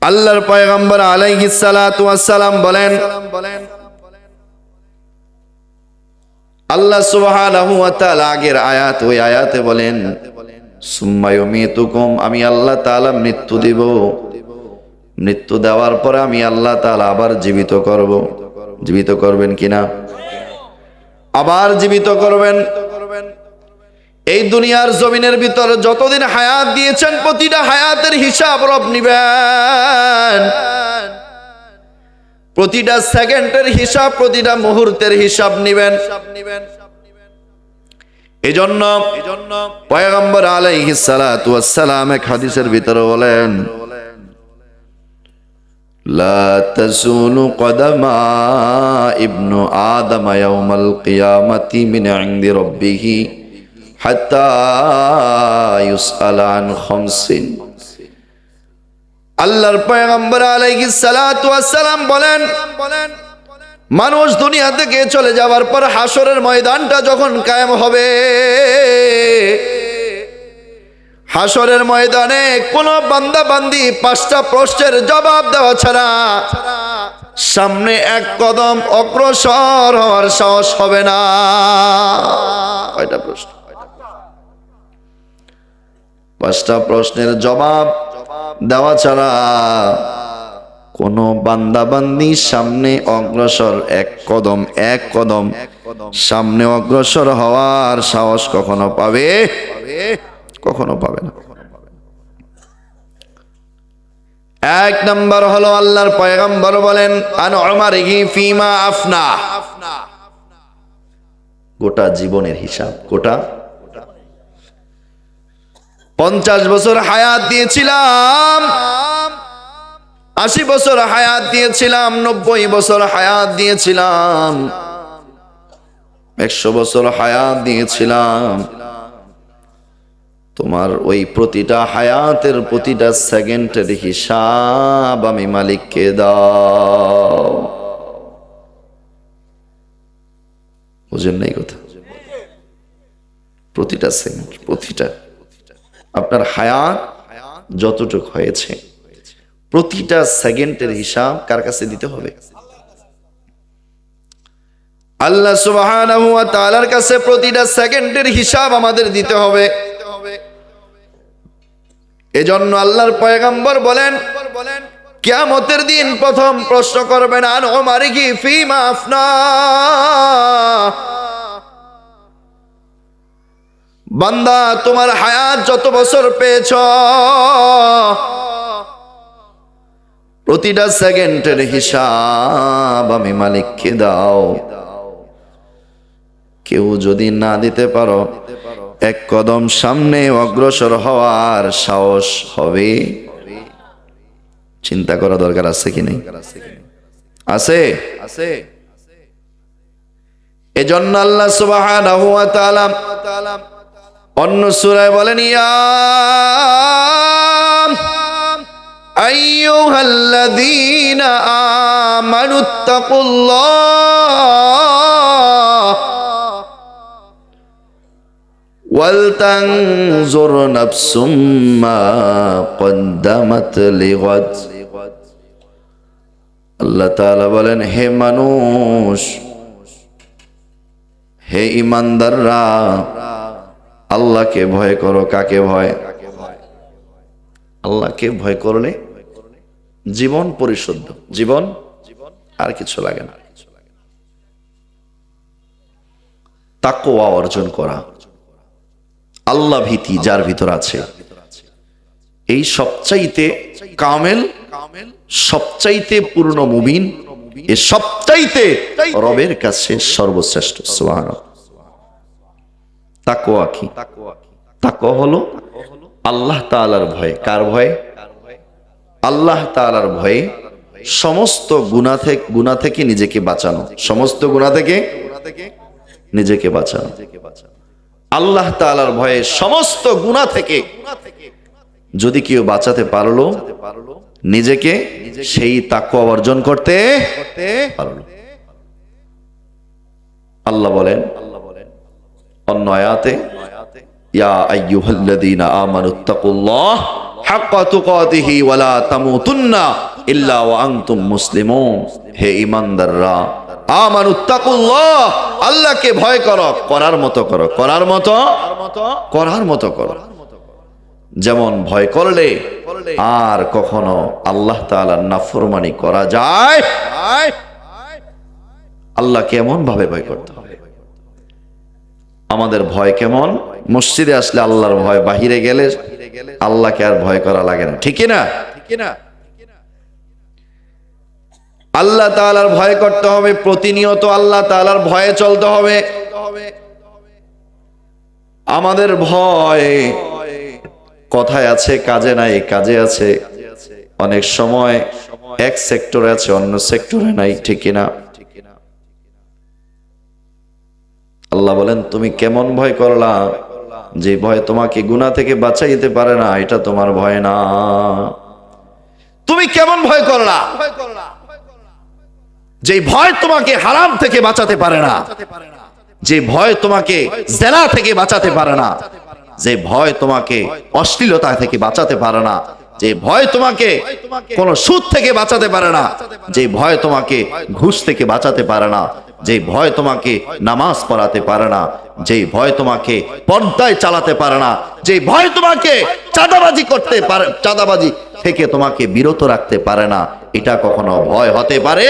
আল্লাহর পয়গম্বর আলাইহিস সালাতু ওয়াস সালাম বলেন, আল্লাহ সুবহানাহু ওয়া তাআলা আগের আয়াত ওই আয়াতে বলেন, সুম্মা ইউমিতুকুম, আমি আল্লাহ তাআলা মৃত্যু দিব, মৃত্যু দেওয়ার পরে আমি আল্লাহ তাআলা আবার জীবিত করব। জীবিত করবেন কিনা? আবার জীবিত করবেন। এই দুনিয়ার জমিনের ভিতরে যতদিন হায়াত দিয়েছেন প্রতিটা হায়াতের হিসাব রব নিবেন, প্রতিটা সেকেন্ডের হিসাব, প্রতিটা মুহূর্তের হিসাব নিবেন। এজন্য পয়গম্বর আলাইহিস সালাতু ওয়াস সালাম এক হাদিসের ভিতরে বলেন, লা তাজুলু কদামা ইবনু আদম ইয়াউমাল কিয়ামাতি মিন ইনদি রাব্বিহি হাত্তা ইউসআলা আন খামসিন। আল্লাহর পয়গম্বর আলাইহিস সালাতু ওয়াস সালাম বলেন, মানুষ দুনিয়া থেকে চলে যাওয়ার পর হাসরের ময়দানটা যখন কায়েম হবে, হাসরের ময়দানে কোন বান্দা বান্দি পাঁচটা প্রশ্নের জবাব দেওয়া ছাড়া সামনে এক কদম অগ্রসর হওয়ার সাহস হবে না। কয়টা প্রশ্ন? পাঁচটা প্রশ্নের জবাব দেওয়া ছাড়া কোন বান্দা বান্দি সামনে অগ্রসর এক কদম সামনে অগ্রসর হওয়ার সাহস কখনো পাবে? কখনো পাবে না। এক নাম্বার হলো আল্লাহর পয়গম্বর বলেন, আন উমারিহি ফিমা আফনা, গোটা জীবনের হিসাব। গোটা 50 বছর হায়াত দিয়েছিলাম, 80 বছর হায়াত দিয়েছিলাম, 90 বছর হায়াত দিয়েছিলাম, 100 বছর হায়াত দিয়েছিলাম। তোমার ওই প্রতিটা হায়াতের প্রতিটা সেকেন্ডের হিসাব আমি মালিককে দাও। বুঝেন নাই কথা? প্রতিটা সেকেন্ড, প্রতিটা আপনার হায়াত যতটুকু হয়েছে প্রতিটা সেকেন্ডের হিসাব কার কাছে দিতে হবে? আল্লাহ সুবহানাহু ওয়া তাআলার কাছে প্রতিটা সেকেন্ডের হিসাব আমাদের দিতে হবে। এজন্য আল্লাহর পয়গম্বর বলেন, কিয়ামতের দিন প্রথম প্রশ্ন করবেন, আন উমারিহি ফিমা আফনা, বান্দা তোমার হায়াত যত বছর পেয়েছ প্রতিটা সেকেন্ডের হিসাব আমি মালিককে দাও। কেউ যদি না দিতে পারো এক কদম সামনে অগ্রসর হওয়ার সাহস হবে? চিন্তা করা দরকার আছে কি নেই? আছে। এজন্য আল্লাহ সুবহানাহু ওয়া তাআলা অন্য সূরায় বলেন, ইয়া আইয়ুহাল্লাযীনা আমানুত্তাকুল্লাহ ওয়ালতানজুর নাফসুম মা কদ্দামাত লিগাদ। আল্লাহ তাআলা বলেন, হে মানুষ, হে ঈমানদাররা, আল্লাহকে ভয় করো। কাকে ভয়? আল্লাহকে ভয় করলে জীবন পরিশুদ্ধ, জীবন আর কিছু লাগে না। তাকওয়া অর্জন করা, আল্লাহ ভীতি যার ভিতর আছে, এই সবচাইতে কামেল, সবচাইতে পূর্ণ মুমিন, এ সবচাইতে রবের কাছে সর্বশ্রেষ্ঠ। সুবহানাল্লাহ। তাকওয়া কি? তাকওয়া হলো আল্লাহ তাআলার ভয়। কার ভয়? আল্লাহ তাআলার ভয়ে সমস্ত গুনাহ থেকে নিজেকে বাঁচানো, সমস্ত গুনাহ থেকে নিজেকে বাঁচানো। আল্লাহ তাআলার ভয়ে সমস্ত গুনাহ থেকে যদি কেউ বাঁচাতে পারলো নিজেকে, সেই তাকওয়া অর্জন করতে পারলো। আল্লাহ বলেন অন্য আয়াতে, ইয়া আইয়ুহাল্লাযীনা আমানুত্তাকুল্লাহ হাক্কা তুকাতিহি ওয়া লা তামুতুন্না ইল্লা ওয়া আনতুম মুসলিমুন। হে ঈমানদাররা, আমানুত্তাকুল্লাহ, আল্লাহকে ভয় করো, করার মতো করো, করার মতো করো। যেমন ভয় করলে আর কখনো আল্লাহ তাআলার নাফরমানি করা যায়। আল্লাহ কেমন ভাবে ভয় করতে হবে? আমাদের ভয় কেমন? মসজিদে আসলে আল্লাহর ভয়, বাহিরে গেলে আল্লাহকে আর ভয় করা লাগে না, ঠিক না? আল্লাহ তাআলার ভয় করতে হবে, প্রতিনিয়ত আল্লাহ তাআলার ভয়ে চলতে হবে। আমাদের ভয় কথায় আছে, কাজে নাই, কাজে আছে। অনেক সময় এক সেক্টরে আছে, অন্য সেক্টরে নাই, ঠিক না? আল্লাহ বলেন, তুমি কেমন ভয় করলা? যে ভয় তোমাকে গুনাহ থেকে বাঁচাইতে পারে না, এটা তোমার ভয় না। তুমি কেমন ভয় করলা? যে ভয় তোমাকে হারাম থেকে বাঁচাতে পারে না, যে ভয় তোমাকে জেনা থেকে বাঁচাতে পারে না, যে ভয় তোমাকে অশ্লীলতা থেকে বাঁচাতে পারে না, যে ভয় তোমাকে কোন সুদ থেকে বাঁচাতে পারে না, যে ভয় তোমাকে ঘুষ থেকে বাঁচাতে পারে না, যে ভয় তোমাকে নামাজ পড়াতে পারে না, যে ভয় তোমাকে পর্দায় চালাতে পারে না, যে ভয় তোমাকে চাঁদাবাজি করতে পারে, চাঁদাবাজি থেকে তোমাকে বিরত রাখতে পারে না, এটা কখনো ভয় হতে পারে?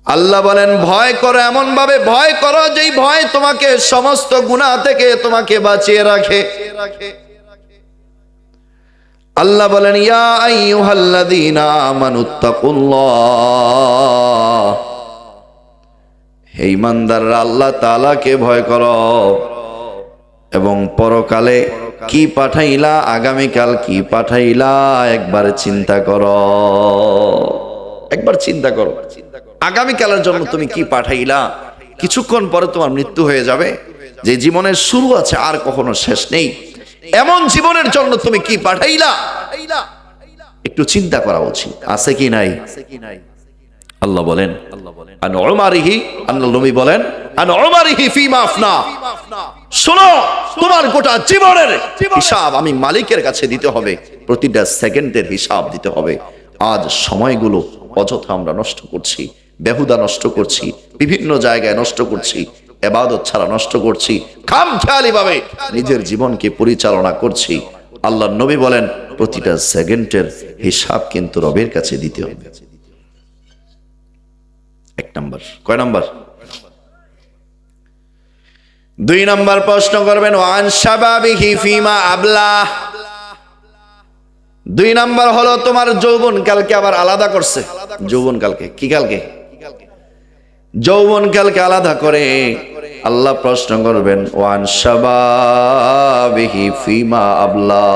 আল্লাহ বলেন, ভয় করো, এমন ভাবে ভয় করো যেই ভয় তোমাকে সমস্ত গুনাহ থেকে তোমাকে বাঁচিয়ে রাখে। আল্লাহ বলেন, ইয়া আইয়ুহাল্লাযীনা আমানুত্তাকুল্লাহ, হে ঈমানদাররা, আল্লাহ তাআলাকে ভয় করো এবং পরকালে কি পাঠাইলা, আগামীকাল কি পাঠাইলা একবার চিন্তা করো। একবার চিন্তা করো, আগামীকালের জন্য তুমি কি পাঠাইলা। কিছুক্ষণ পরে তোমার মৃত্যু হয়ে যাবে। যে জীবনের শুরু আছে আর কখনো শেষ নেই, এমন জীবনের জন্য তুমি কি পাঠাইলা, একটু চিন্তা করা উচিত, আছে কি নাই? আল্লাহ বলেন, আন উমারিহি, আল্লাহ নবী বলেন, আন উমারিহি ফিমা আফনা, শোনো, তোমার গোটা জীবনের হিসাব আমি মালিকের কাছে দিতে হবে, প্রতিটা সেকেন্ডের হিসাব দিতে হবে। আজ সময়গুলো অযথা আমরা নষ্ট করছি, বেহুদা নষ্ট করছি, বিভিন্ন জায়গায় নষ্ট করছি, ইবাদত ছাড়া নষ্ট করছি, খামখেয়ালি ভাবে নিজের জীবনকে পরিচালনা করছি। আল্লাহর নবী বলেন, প্রতিটা সেকেন্ডের হিসাব কিন্তু রবের কাছে দিতে হবে। এক নাম্বার। কয় নাম্বার? 2 নাম্বার প্রশ্ন করবেন, ওয়ান শাবাবিহি ফিমা আবলা। 2 নাম্বার হলো তোমার যৌবন কালকে আবার আলাদা করছে। যৌবন কালকে কি? কালকে যৌবন কালকে আলাদা করে আল্লাহ প্রশ্ন করবেন, ওয়ান শাবাবিহি ফিমা আবলা,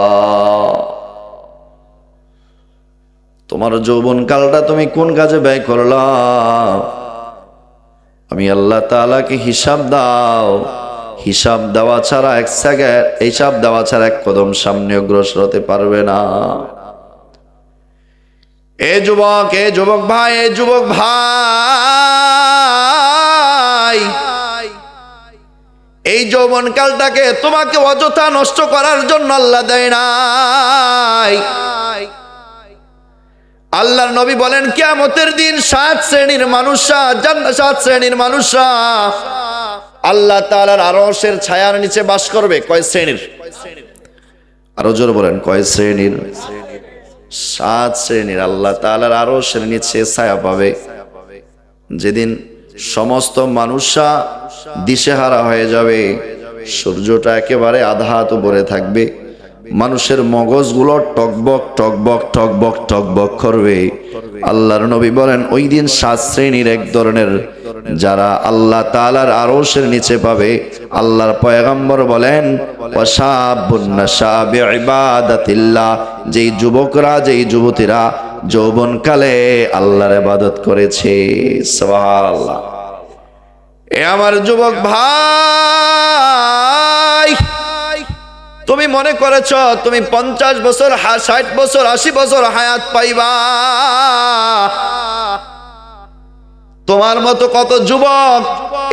তোমার যৌবন কালটা তুমি কোন কাজে ব্যয় করলা? আমি আল্লাহ তাআলাকে হিসাব দাও। হিসাব দেওয়া ছাড়া এক সেকেন্ড, হিসাব দেওয়া ছাড়া এক কদম সামনে অগ্রসর হতে পারবে না। এ যুবক, এ যুবক ভাই, এ যুবক ভাই, এই যৌবন কালটাকে তোমাকে অযথা নষ্ট করার জন্য আল্লাহ দেয় নাই। আল্লাহর নবী বলেন, কিয়ামতের দিন 7 শ্রেণীর মানুষরা, 7 শ্রেণীর মানুষরা আল্লাহ তাআলার আরশের ছায়ার নিচে বাস করবে। কয় শ্রেণীর? আরো জোরে বলেন, কয় শ্রেণীর? 7 শ্রেণীর আল্লাহ তাআলার আরশের নিচে ছায়া পাবে। যেদিন সমস্ত মানুষরা দিশেহারা হয়ে যাবে, সূর্যটা একেবারে আধা হাত উপরে থাকবে, মানুষের মগজগুলো টকবক টকবক টকবক টকবক করবে। আল্লাহর নবী বলেন, ওই দিন 7 শ্রেণীর এক ধরনের যারা আল্লাহ তাআলার আরশের নিচে পাবে। আল্লাহর পয়গম্বর বলেন, ওয়াশাবুন নাশা বিইবাদাতিল্লাহ, যেই যুবকরা, যেই যুবতীরা যৌবনকালে আল্লাহর ইবাদত করেছে। সুবহানাল্লাহ। এ আমার যুবক ভাই, তুমি মনে করেছ তুমি 50 বছর, 60 বছর, 80 বছর হায়াত পাইবা। তোমার মতো কত যুবক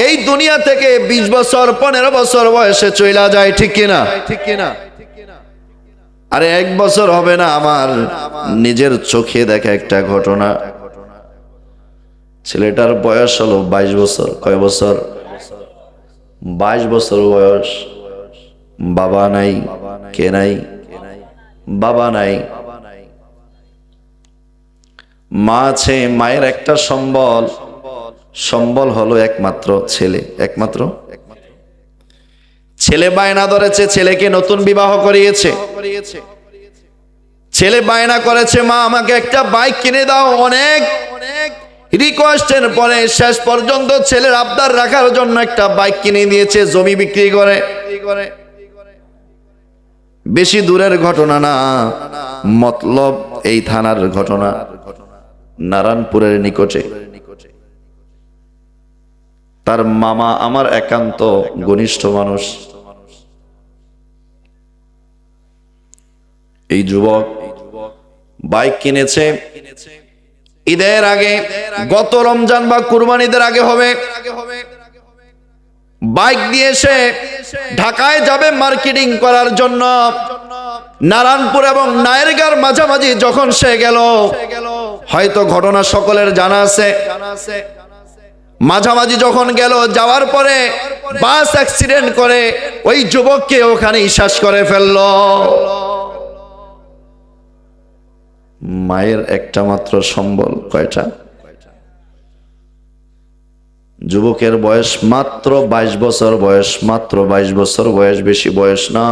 এই দুনিয়া থেকে 20 বছর, 15 বছর বয়সে চলে যায়, ঠিক কিনা? আরে 1 বছর হবে না, আমার নিজের চোখে দেখা একটা ঘটনা। ছেলেটার বয়স হলো 22 বছর। কয় বছর? 22 বছর বয়স। বাবা নাই। কে নাই? বাবা নাই। মা আছে, মায়ের একটা সম্বল, সম্বল হলো একমাত্র ছেলে। একমাত্র ছেলে বায়না ধরেছে, ছেলেকে নতুন বিবাহ করিয়েছে। ছেলে বায়না করেছে, মা আমাকে একটা বাইক কিনে দাও। অনেক রিকোয়েস্টের পরে শেষ পর্যন্ত ছেলের আবদার রাখার জন্য একটা বাইক কিনে দিয়েছে, জমি বিক্রি করে। বেশি দূরের ঘটনা না, মতলব এই থানার ঘটনা, নারায়ণপুরের নিকটে। তার মামা আমার একান্ত ঘনিষ্ঠ মানুষ। এই যুবক বাইক কিনেছে ঈদের আগে, গত রমজান বা কুরবানিদের আগে হবে। বাইক দিয়ে সে ঢাকায় যাবে মার্কেটিং করার জন্য। নারায়ণপুর এবং নায়ারগার মাঝামাঝি যখন সে গেল, হয়তো ঘটনা সকলের জানা আছে। মাঝামাঝি যখন গেল, যাওয়ার পরে বাস অ্যাক্সিডেন্ট করে ওই যুবককে ওখানেই শেষ করে ফেলল। মায়ের একটা মাত্র সম্বল। কয়টা? যুবকের বয়স মাত্র 22 বছর বয়স, মাত্র 22 বছর বয়স, বেশি বয়স না।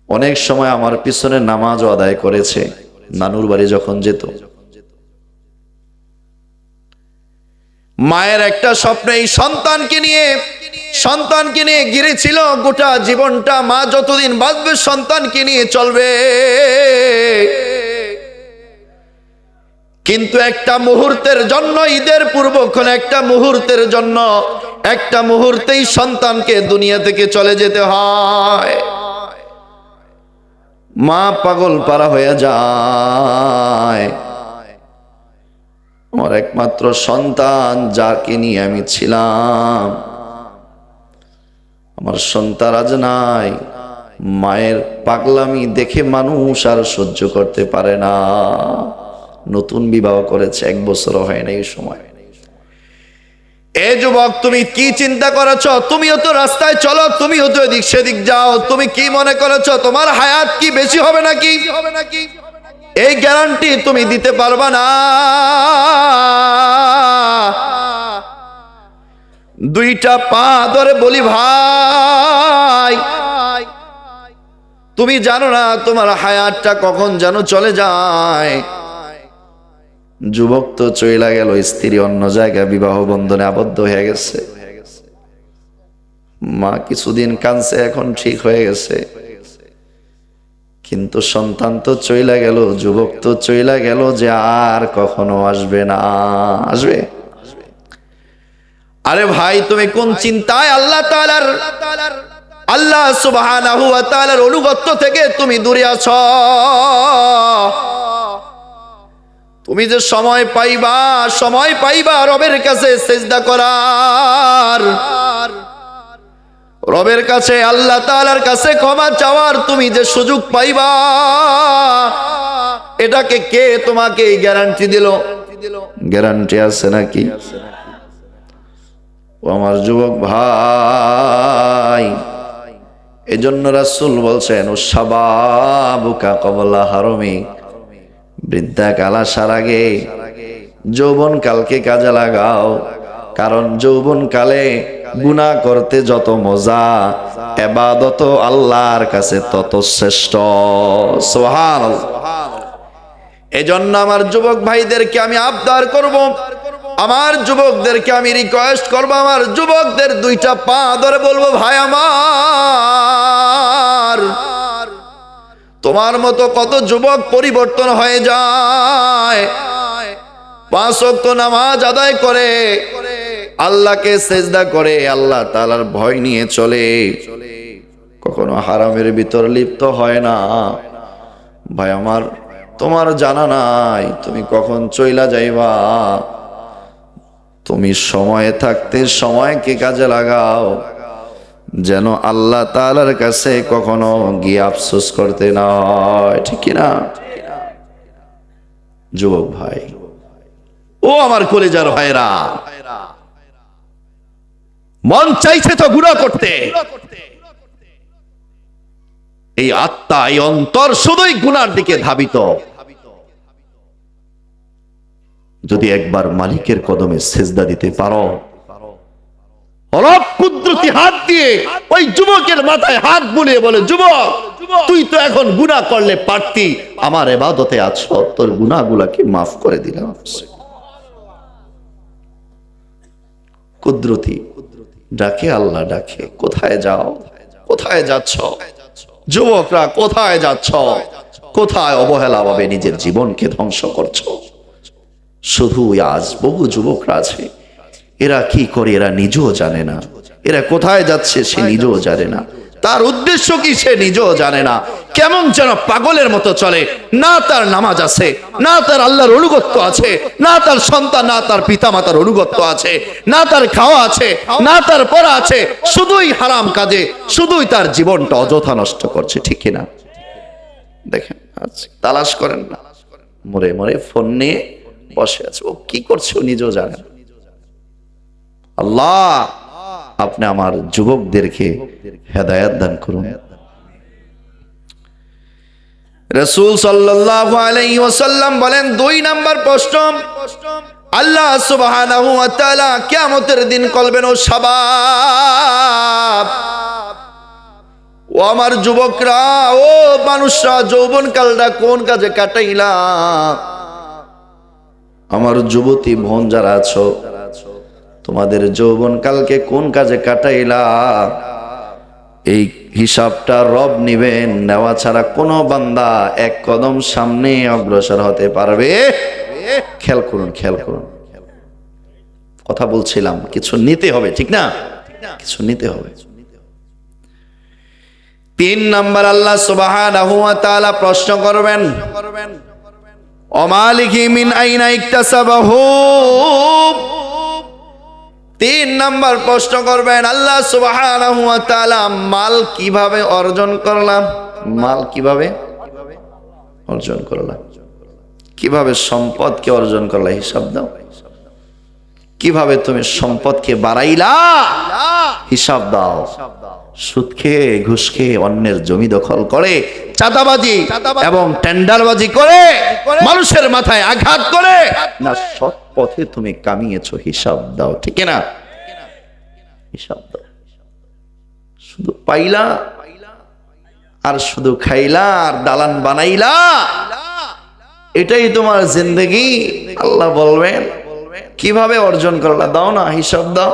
অনেক সময় আমার পিছনে নামাজও আদায় করেছে নানুর বাড়ি যখন যেত। মায়ের একটা স্বপ্ন, এই সন্তানকে নিয়ে গিরেছিল গোটা জীবনটা। মা যতদিন বাঁচবে সন্তানকে নিয়ে চলবে, কিন্তু একটা মুহূর্তের জন্য, ঈদের পূর্বক্ষণ একটা মুহূর্তের জন্য, একটা মুহূর্তেই সন্তানকে দুনিয়া থেকে চলে যেতে হয়। মা পাগল পারা হয়ে যায়। আমার একমাত্র সন্তান, যাকে নিয়ে আমি ছিলাম, আমার সন্তান আজ নাই। মায়ের পাগলামি দেখে মানুষ আর সহ্য করতে পারে না। নতুন বিবাহ করেছে, 1 বছরও হয় না এই সময়। এ যুবক, তুমি কি চিন্তা করেছো? তুমিও তো রাস্তায় চলো, তুমিও তো এদিক সেদিক যাও। তুমি কি মনে করেছো তোমার হায়াত কি বেশি হবে নাকি? এই গ্যারান্টি তুমি দিতে পারবা না। দুইটা পা ধরে বলি, ভাই তুমি জানো না তোমার হায়াতটা কখন যেন চলে যায়। যুবক তো চইলা গেল, স্ত্রী অন্য জায়গায় বিবাহ বন্ধনে আবদ্ধ হয়ে গেছে। মা কিছুদিন কাঁদছে, এখন ঠিক হয়ে গেছে। কিন্তু সন্তান তো চইলা গেল, যুবক তো চইলা গেল, যে আর কখনো আসবে না। আসবে? আরে ভাই, তুমি কোন চিন্তায় আল্লাহ সুবহানাহু ওয়া তাআলার অনুগত্য থেকে তুমি দূরে আছো? তুমি যে সময় পাইবা রবের কাছে সিজদা করার, রবের কাছে, আল্লাহ তাআলার কাছে ক্ষমা চাওয়ার তুমি যে সুযোগ পাইবা, এটাকে কে তোমাকে গ্যারান্টি দিল? গ্যারান্টি আছে নাকি? ও আমার যুবক ভাই, এজন্য রাসূল বলছেন, শাবাবুকা ক্বাবলা হারমি, বৃদ্ধাকাল আসার আগে যৌবন কালকে কাজে লাগাও। কারণ যৌবন কালে গুনাহ করতে যত মজা, ইবাদত আল্লাহর কাছে তত শ্রেষ্ঠ। সুবহানাল্লাহ। এজন্য আমার যুবক ভাইদেরকে আমি আবদার করব, আমার যুবকদেরকে আমি রিকোয়েস্ট করব, আমার যুবকদের দুইটা পা ধরে বলবো, ভাই আমার, তোমার মতো কত যুবক পরিবর্তন হয়ে যায়, 5 ওয়াক্ত নামাজ আদায় করে, আল্লাহকে সেজদা করে, আল্লাহ তাআলার ভয় নিয়ে চলে, কখনো হারামের ভিতর লিপ্ত হয় না। ভাই আমার, তোমার জানা নাই তুমি কখন চইলা যাইবা। তুমি সময়ে থাকতে সময়কে কাজে লাগাও। যেন আল্লাহ তাআলার কাছে কখনো গিয়ে আফসোস করতে না হয়, ঠিক কিনা? যুবক ভাই, ও আমার কলেজার ভাইরা, মন চাইছে তো গুনাহ করতে, এই আত্মা, এই অন্তর শুধুই গুনার দিকে ধাবিত। যদি একবার মালিকের কদমে সেজদা দিতে পারো, রব কুদরতি হাত দিয়ে ওই যুবকের মাথায় হাত বুলিয়ে বলে, যুবক তুই তো এখন গুনাহ করলে পারতি, আমার ইবাদতে আছো, তোর গুনাহগুলোকে মাফ করে দিলাম। কুদরতি ডাকে, আল্লাহ ডাকে, কোথায় যাও, কোথায় যাচ্ছ যুবকরা, কোথায় যাচ্ছ? কোথায় অবহেলা ভাবে নিজের জীবনকে ধ্বংস করছো? শুধু আজ বহু যুবকরা আছে, এরা কি করে এরা নিজেও জানে না, এরা কোথায় যাচ্ছে সে নিজেও জানে না, তার উদ্দেশ্য কি সে নিজেও জানে না। কেমন যেন পাগলের মতো চলে, না তার নামাজ আছে, না তার আল্লাহর অনুগত্য আছে, না তার সন্তান, না তার পিতা মাতার অনুগত্য আছে, না তার খাওয়া আছে, না তার পড়া আছে, শুধুই হারাম কাজে, শুধুই তার জীবনটা অযথা নষ্ট করছে, ঠিক কিনা? দেখেন, তালাশ করেন না, মরে মরে ফোন নিয়ে বসে আছে, ও কি করছে ও নিজেও জানে না। আল্লাহ আপনি আমার যুবকদেরকে হেদায়েত দান করুন। রাসূল সাল্লাল্লাহু আলাইহি ওয়াসাল্লাম বলেন, 2 নাম্বার প্রশ্ন, আল্লাহ সুবহানাহু ওয়া তাআলা কিয়ামতের দিন বলবেন, ও শাবাব, ও আমার যুবকরা, ও মানুষরা, যৌবনকালটা কোন কাজে কাটাইলা? আমার যুবতী বোন যারা আছো, তোমাদের যৌবনকালকে কোন কাজে কাটাইলা? এই হিসাবটা রব নিবেন, নেওয়া ছাড়া কোনো বান্দা এক কদম সামনে অগ্রসর হতে পারবে? খেয়াল করুন, খেয়াল করুন, কথা বলছিলাম, কিছু নিতে হবে, ঠিক না? কিছু নিতে হবে। 3 নাম্বার, আল্লাহ সুবহানাহু ওয়া তাআলা প্রশ্ন করবেন, অমালিকি মিন আইনা ইকতাসাবাহু। 3 নাম্বার প্রশ্ন করবেন আল্লাহ সুবহানাহু ওয়া তাআলা, মাল কিভাবে অর্জন করলাম? মাল কিভাবে অর্জন করলাম? কিভাবে সম্পদকে অর্জন করলা? হিসাব দাও। কিভাবে তুমি সম্পদকে বাড়াইলা? হিসাব দাও। সুদ খেয়ে, ঘুষ খেয়ে, অন্যের জমি দখল করে, চাঁদাবাজি এবং টেন্ডারবাজি করে, মানুষের মাথায় আঘাত করে, না সৎ পথে তুমি কামিয়েছো? হিসাব দাও, ঠিক না? হিসাব দাও। শুধু পাইলা আর শুধু খাইলা আর দালান বানাইলা, এটাই তোমার জিন্দেগি? আল্লাহ বলবেন কিভাবে অর্জন করলা? দাও না, হিসাব দাও।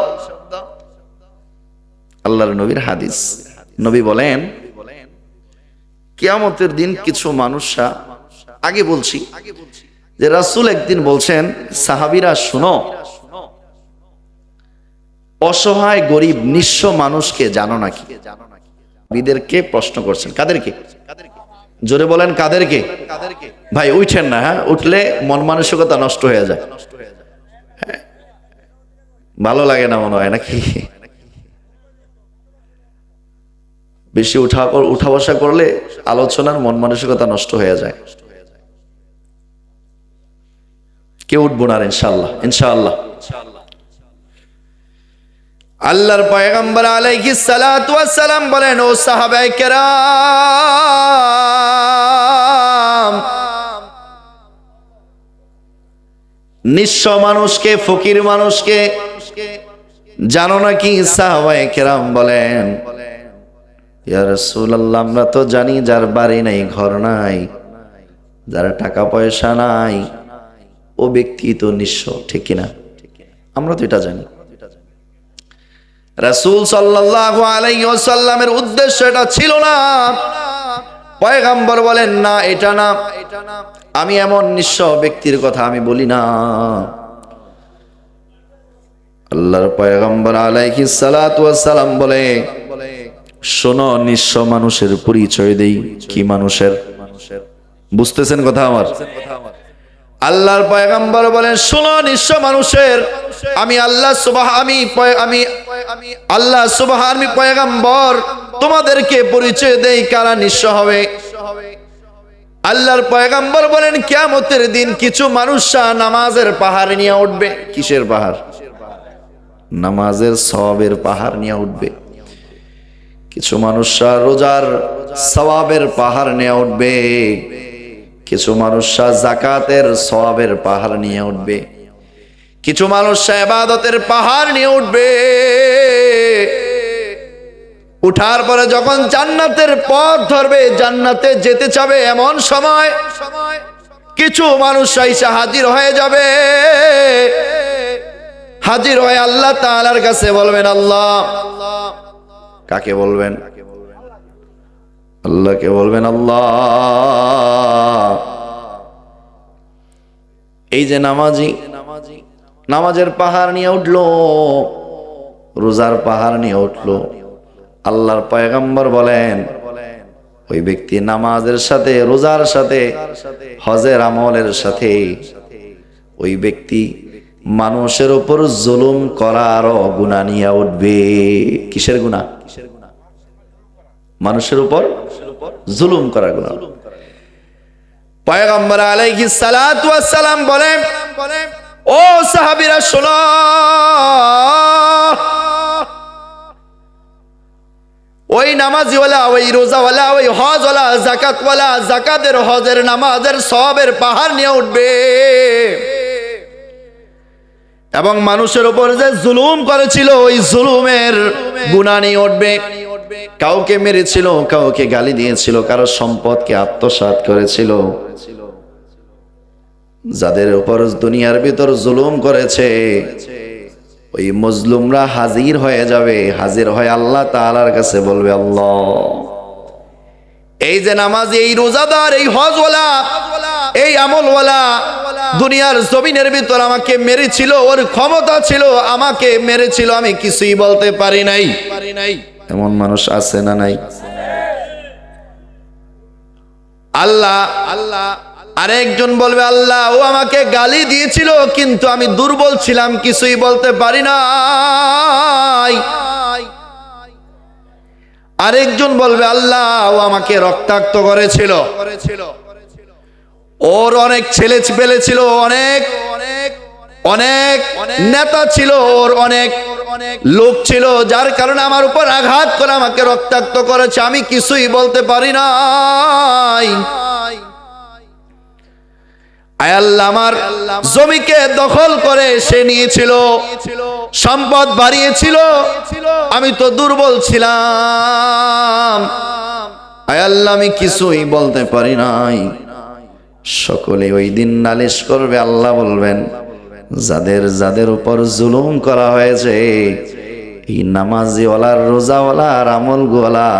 আল্লাহর নবীর হাদিস, নবী বলেন, কিয়ামতের দিন কিছু মানুষরা, আগে বলছি যে রাসূল একদিন বলছেন, সাহাবীরা শুনো, অসহায় গরিব নিঃস্ব মানুষকে জানো নাকি? বিদেরকে প্রশ্ন করছেন, কাদেরকে? জোরে বলেন, কাদেরকে? ভাই উঠেন না, হ্যাঁ, উঠলে মন মানসিকতা নষ্ট হয়ে যায়, ভালো লাগে না মনে হয়, নাকি? বেশি উঠা বসা করলে আলোচনার মন মানসিকতা নষ্ট হয়ে যায়। কেউ উঠবো না ইনশাআল্লাহ, ইনশাআল্লাহ। আল্লাহর পয়গম্বর আলাইহিস সালাতু ওয়াস সালাম বলেন, ও সাহাবায়ে কেরাম, নিঃস্ব মানুষকে, ফকির মানুষকে জানো নাকি? সাহাবায়ে কেরাম বলেন, ইয়া রাসূলুল্লাহ, আমরা তো জানি যার বাড়ি নাই, ঘর নাই, যার টাকা পয়সা নাই, ও ব্যক্তি তো নিঃস্ব, ঠিক কিনা? আমরা তো এটা জানি। রাসূল সাল্লাল্লাহু আলাইহি ওয়াসাল্লামের উদ্দেশ্য এটা ছিল না। পয়গম্বর বলেন, না, এটা না, আমি এমন নিঃস্ব ব্যক্তির কথা আমি বলি না। আল্লাহর পয়গম্বর আলাইহিস সালাতু ওয়াস সালাম বলে, শোনো, নিঃস্ব মানুষের পরিচয় দেই। কি মানুষের? বুঝতেছেন কথা আমার? আল্লাহর পয়গম্বর বলেন, শোনো, নিঃস্ব মানুষের আমি আল্লাহ আমি পয়গম্বর তোমাদেরকে পরিচয় দেই কারা নিঃস্ব হবে। আল্লাহর পয়গম্বর বলেন, কিয়ামতের দিন কিছু মানুষরা নামাজের পাহাড় নিয়ে উঠবে। কিসের পাহাড়? নামাজের সওয়াবের পাহাড় নিয়ে উঠবে। কিছু মানুষরা রোজার সওয়াবের পাহাড় নিয়ে উঠবে। কিছু মানুষরা যাকাতের সওয়াবের পাহাড় নিয়ে উঠবে। কিছু মানুষরা ইবাদতের পাহাড় নিয়ে উঠবে। উঠার পরে যখন জান্নাতের পথ ধরবে, জান্নাতে যেতে চাবে, এমন সময় কিছু মানুষ এসে হাজির হয়ে যাবে। হাজির হয়ে আল্লাহ তাআলার কাছে বলবেন, আল্লাহ। কাকে বলবেন? আল্লাহকে বলবেন, আল্লাহ, এই যে নামাজি নামাজের পাহাড় নিয়ে উঠলো, রোজার পাহাড় নিয়ে উঠলো, আল্লাহর পয়গম্বর বলেন ওই ব্যক্তি নামাজের সাথে, রোজার সাথে, হজের আমলের সাথে ওই ব্যক্তি মানুষের উপর জুলুম করার গুনাহ নিয়ে উঠবে। কিসের গুনাহ? মানুষের উপর জুলুম করার গুনাহ। পয়গম্বর আলাইহিস সালাতু ওয়াস সালাম বলেন, ও সাহাবীরা শোনো, ওই নামাজিওয়ালা, ওই রোজাওয়ালা, ওই হজওয়ালা, যাকাতওয়ালা যাকাতের, হজের, নামাজের সওয়াবের পাহাড় নিয়ে উঠবে এবং মানুষের উপর যে জুলুম করেছিল ওই জুলুমের গুনাহ নিয়ে উঠবে। কাউকে মেরেছিল, কাউকে গালি দিয়েছিল, কারো সম্পদকে আত্মসাৎ করেছিল, যাদের উপর দুনিয়ার ভিতর জুলুম করেছে ওই মজলুমরা হাজির হয়ে যাবে। হাজির হয়ে আল্লাহ তাআলার কাছে বলবে, আল্লাহ, এই যে নামাজি, এই রোজাদার, এই হজওয়ালা, এই আমলওয়ালা দুনিয়ার জমিনের ভিতর আমাকে মেরেছিল, ওর ক্ষমতা ছিল, আমাকে মেরেছিল, আমি কিছুই বলতে পারি নাই। এমন মানুষ আছে না নাই? আল্লাহ আরেকজন বলবে, আল্লাহ, ও আমাকে গালি দিয়েছিল কিন্তু আমি দুর্বল ছিলাম, কিছুই বলতে পারি নাই। আরেকজন বলবে, আল্লাহ, ও আমাকে রক্তাক্ত করেছিল, ওর অনেক ছেলে পেলে ছিল, অনেক অনেক নেতা ছিল, ওর অনেক লোক ছিল, যার কারণে আমার উপর আঘাত করে আমাকে রক্তাক্ত করেছে, আমি কিছুই বলতে পারি নাই। আয় আল্লাহ, আমার জমিকে দখল করে সে নিয়েছিল, সম্পদ বাড়িয়েছিল, আমি তো দুর্বল ছিলাম। আয় আল্লাহ, আমি কিছুই বলতে পারি নাই। সকলে ওই দিন নালিশ করবে। আল্লাহ বলবেন, যাদের যাদের উপর জুলুম করা হয়েছে এই নামাজিওয়ালার, রোজাওয়ালার, আমলওয়ালা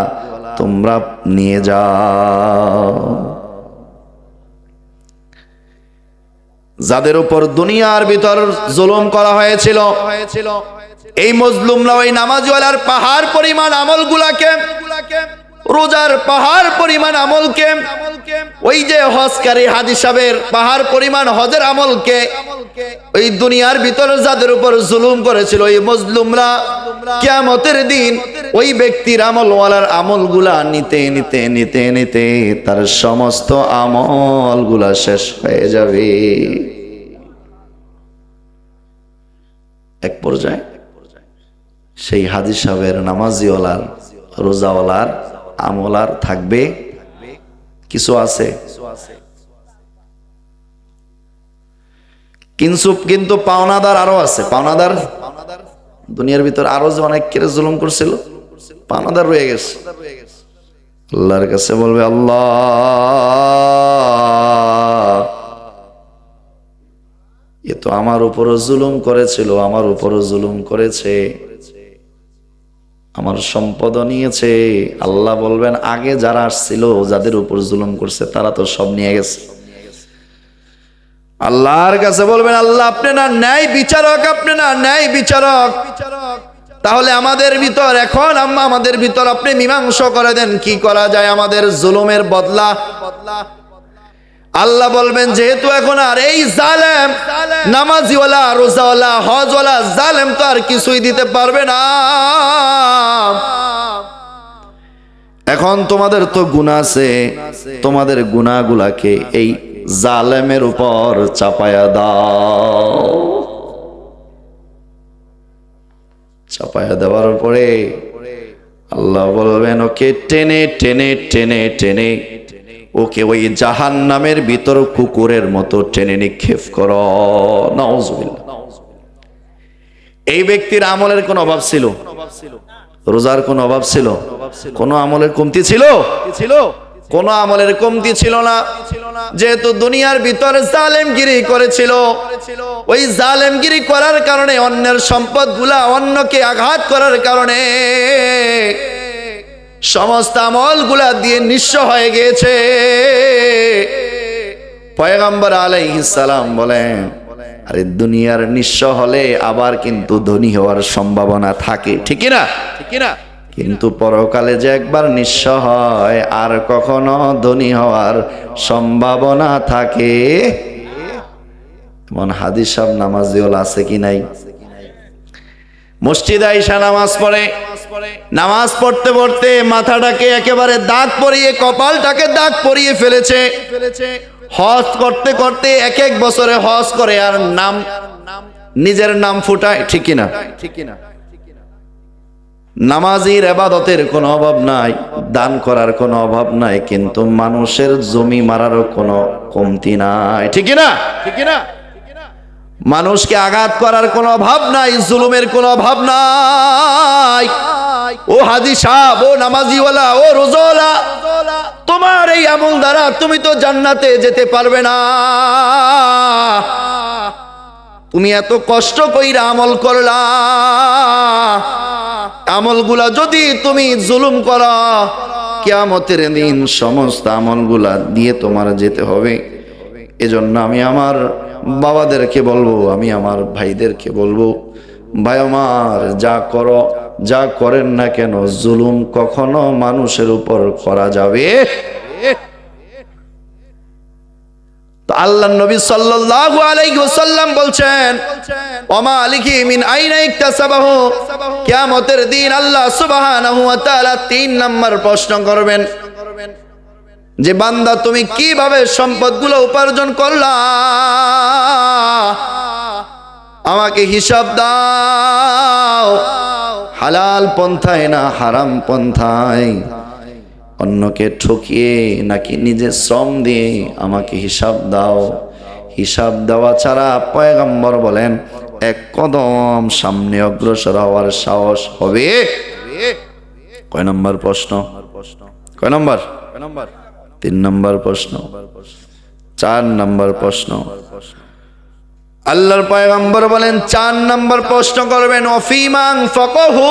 তোমরা নিয়ে যাও। যাদের উপর দুনিয়ার ভিতর জুলুম করা হয়েছিল এই মজলুমরা ওই নামাজওয়ালার পাহাড় পরিমাণ আমলগুলাকে, রোজার পাহাড় পরিমাণ আমলকে, ওই যে হজকারী হাজী সাহেবের পাহাড় পরিমাণ হজের আমলকে ওই দুনিয়ার ভিতরে যাদের উপর জুলুম করেছিল ওই মজলুমরা কিয়ামতের দিন ওই ব্যক্তির আমলওয়ালার আমলগুলা নিতে নিতে নিতে নিতে তার সমস্ত আমলগুলা শেষ হয়ে যাবে। এক পর্যায়ে সেই হাজী সাহেবের, নামাজিওয়ালার, রোজাওয়ালার, আমলার থাকবে কিছু আছে, কিন্তু পাওনাদার আরো আছে। পাওনাদার দুনিয়ার ভিতর আরো যে অনেক কেড়ে জুলুম করছিল, পাওনাদার রয়ে গেছে। আল্লাহর কাছে বলবে, আল্লাহ, এ তো আমার উপরও জুলুম করেছিল, আমার উপরও জুলুম করেছে, আমার সম্পদ নিয়েছে। আল্লাহ বলবেন, আগে যারা আসছিল, যাদের উপর জুলুম করছে, তারা তো সব নিয়ে গেছে। আল্লাহর কাছে বলবেন, আল্লাহ, আপনি না ন্যায় বিচারক, আপনি না ন্যায় বিচারক, তাহলে আমাদের ভিতর এখন আমাদের ভিতর আপনি মীমাংসা করে দেন, কি করা যায় আমাদের জুলুমের বদলা। আল্লাহ বলবেন যেহেতু এখন আর এই জালেম নামাজিওয়ালা রোজাওয়ালা হজওয়ালা জালেম তো আর কিছুই দিতে পারবে না, এখন তোমাদের তো গুনাহ আছে, তোমাদের গুনাহগুলাকে এই জালেমের উপর চাপায়া দাও। চাপায়া দেওয়ার পরে আল্লাহ বলবেন ওকে টেনে টেনে টেনে টেনে ওকে ওই জাহান্নামের ভিতর কুকুরের মতো টেনে নিক্ষেপ করো। নাউজুবিল্লাহ। এই ব্যক্তির আমলের কোনো অভাব ছিল? রোজার কোনো অভাব ছিল? কোনো আমলের কমতি ছিল? কোনো আমলের কমতি ছিল না। যেহেতু দুনিয়ার ভিতরে জালেমগিরি করেছিল, ওই জালেমগিরি করার কারণে অন্যের সম্পদগুলা অন্যকে আঘাত করার কারণে সমস্ত আমলগুলা দিয়ে নিঃস্ব হয়ে গিয়েছে। পয়গম্বর আলাইহিস সালাম বলেন, আরে দুনিয়ার নিঃস্ব হলে আবার কিন্তু ধনী হওয়ার সম্ভাবনা থাকে, ঠিক না? কিন্তু পরকালে যে একবার নিঃস্ব হয় আর কখনো ধনী হওয়ার সম্ভাবনা থাকে। এমন হাদিস সব নামাজিওয়ালা আছে কি নাই? মসজিদে আইসা নামাজ পড়ে, নামাজ পড়তে পড়তে মাথাটাকে একেবারে দাগ পরিয়ে, কপালটাকে দাগ পরিয়ে ফেলেছে। হজ করতে করতে এক এক বছরে হজ করে আর নাম, নিজের নাম ফুটায়, ঠিক কিনা? নামাজির ইবাদতের কোনো অভাব নাই, দান করার কোনো অভাব নাই, কিন্তু মানুষের জমি মারারও কোনো কমতি নাই, ঠিক কিনা? মানুষকে আঘাত করার কোনো অভাব নাই, জুলুমের কোনো অভাব নাই। ও হাজি সাহেব, ও নামাজিওয়ালা, ও রোজাওয়ালা, তোমার এই আমল দ্বারা তুমি তো জান্নাতে যেতে পারবে না। তুমি এত কষ্ট কইরা আমল করলা, আমলগুলা যদি তুমি জুলুম করো, কিয়ামতের দিন সমস্ত আমলগুলা দিয়ে তোমার যেতে হবে। এজন্য আমি আমার বাবাদেরকে বলবো, আমি আমার ভাইদেরকে বলবো, ভাই আমার যা করো, যা করেন না কেন, জুলুম কখনো মানুষের উপর করা যাবে। তো আল্লাহর নবী সাল্লাল্লাহু আলাইহি ওয়াসাল্লাম বলছেন, ওমা আলিকি মিন আইনা ইকতাসাবাহু, কিয়ামতের দিন আল্লাহ সুবহানাহু ওয়া তাআলা 3 নাম্বার প্রশ্ন করবেন যে বান্দা তুমি কিভাবে সম্পদগুলো উপার্জন করলা, আমাকে হিসাব দাও। হালাল পন্থায় না হারাম পন্থায়, অন্যকে ঠকিয়ে নাকি নিজে শ্রম দিয়ে, আমাকে হিসাব দাও। হিসাব দেওয়া ছাড়া পয়গম্বর বলেন এক কদম সামনে অগ্রসর হওয়ার সাহস হবে। কয় নম্বর প্রশ্ন? কয় নম্বর? 3 নম্বর প্রশ্ন। 4 নম্বর প্রশ্ন। আল্লাহর পয়গম্বর বলেন 4 নম্বর প্রশ্ন করবেন, ওয়াফিমান ফাকাহু,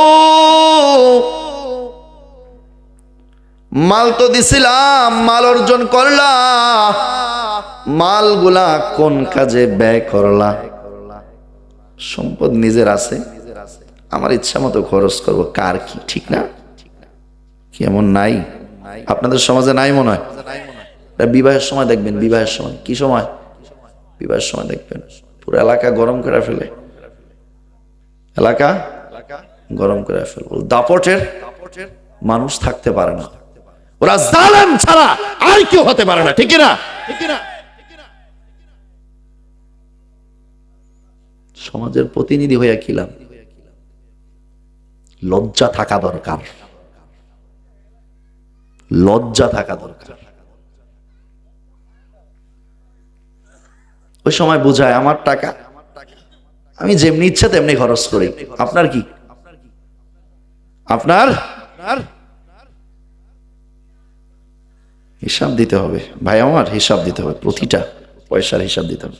মাল তো দিছিলাম, মাল অর্জন করলা, মালগুলা কোন কাজে ব্যয় করলা? সম্পদ নিজের আছে, আমার ইচ্ছা মতো খরচ করবো, কার কি, ঠিক না? কি এমন নাই? আপনাদের সমাজে নাই মনে হয়? বিবাহের সময় দেখবেন, বিবাহের সময়, কি সময়? বিবাহের সময় দেখবেন পুরো এলাকা গরম করে ফেলে, এলাকা গরম করে ফেলে, দাপটের মানুষ থাকতে পারে না, ওরা জালেম ছাড়া আর কেউ হতে পারে না, ঠিক না? সমাজের প্রতিনিধি হইয়া কি লাভ? লজ্জা থাকা দরকার, লজ্জা থাকা দরকার। ওই সময় বুঝায় আমার টাকা, আমি যেমনি ইচ্ছা তেমনি খরচ করি, আপনার কি? আপনার হিসাব দিতে হবে ভাই আমার, হিসাব দিতে হবে, প্রতিটা পয়সার হিসাব দিতে হবে।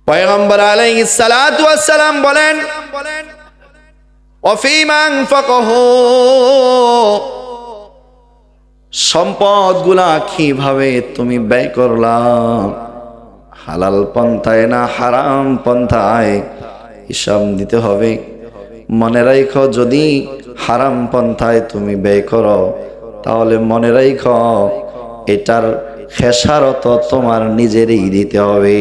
পয়গম্বর আলাইহিস সালাতু ওয়াস সালাম বলেন, ওয়াফিমা আনফাকাহু, সম্পদগুলা কিভাবে তুমি ব্যয় করলা, হালাল পন্থায় না হারাম পন্থায়, হিসাব দিতে হবে। মনে রাখো যদি হারাম পন্থায় তুমি ব্যয় করো, তাহলে মনে রাখো এটার খেসারত তোমার নিজেরই দিতে হবে।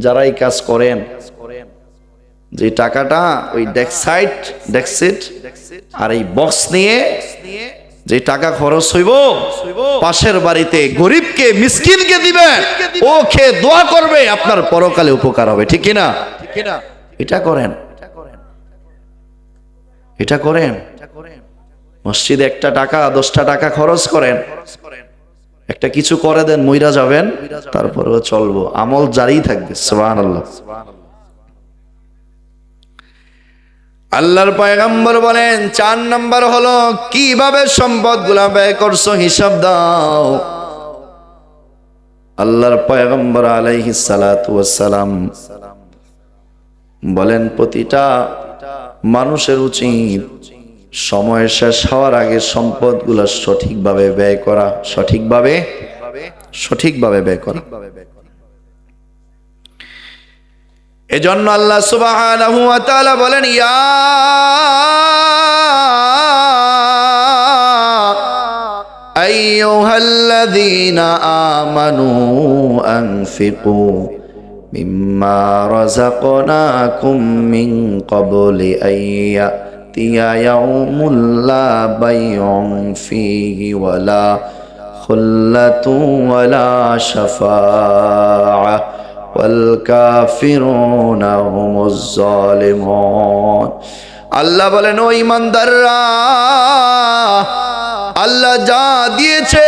যারা এই কাজ করেন, যে টাকাটা ওই ডেক্সিট আর এই বক্স নিয়ে যে টাকা খরচ হইব পাশের বাড়িতে গরিবকে মিসকিনকে দিবেন, ও খেয়ে দোয়া করবে, আপনার পরকালে উপকার হবে, ঠিক কিনা? এটা করেন, এটা করেন। মসজিদে 1 টাকা 10 টাকা খরচ করেন, একটা কিছু করে দেন, মইরা যাবেন, তারপরেও চলবো, আমল জারি থাকবে। সুবহানাল্লাহ। আল্লাহর পয়গম্বর বলেন 4 নাম্বার হলো কিভাবে সম্পদগুলা ব্যয় করছো হিসাব দাও। আল্লাহর পয়গম্বর আলাইহিস সালাতু ওয়াস সালাম বলেন প্রতিটা মানুষের উচিত সময় শেষ হওয়ার আগে সম্পদগুলা সঠিকভাবে ব্যয় করা, সঠিকভাবে ব্যয় করা। এজন্য আল্লাহ সুবহানাহু ওয়া তাআলা বলেন ইয়া আইয়ুহাল্লাযীনা আমানু আনফিকু মিম্মা রাযাকনাকুম মিন ক্বাবলি আইয়াতিয়া ইয়াউমুল লা বাইউন ফীহি ওয়ালা খুল্লাতু ওয়ালা শাফাআহ ওয়াল কাফিরুনা হুমুজ জালিমুন। আল্লাহ বলেন ও ঈমানদাররা, আল্লাহ যা দিয়েছে,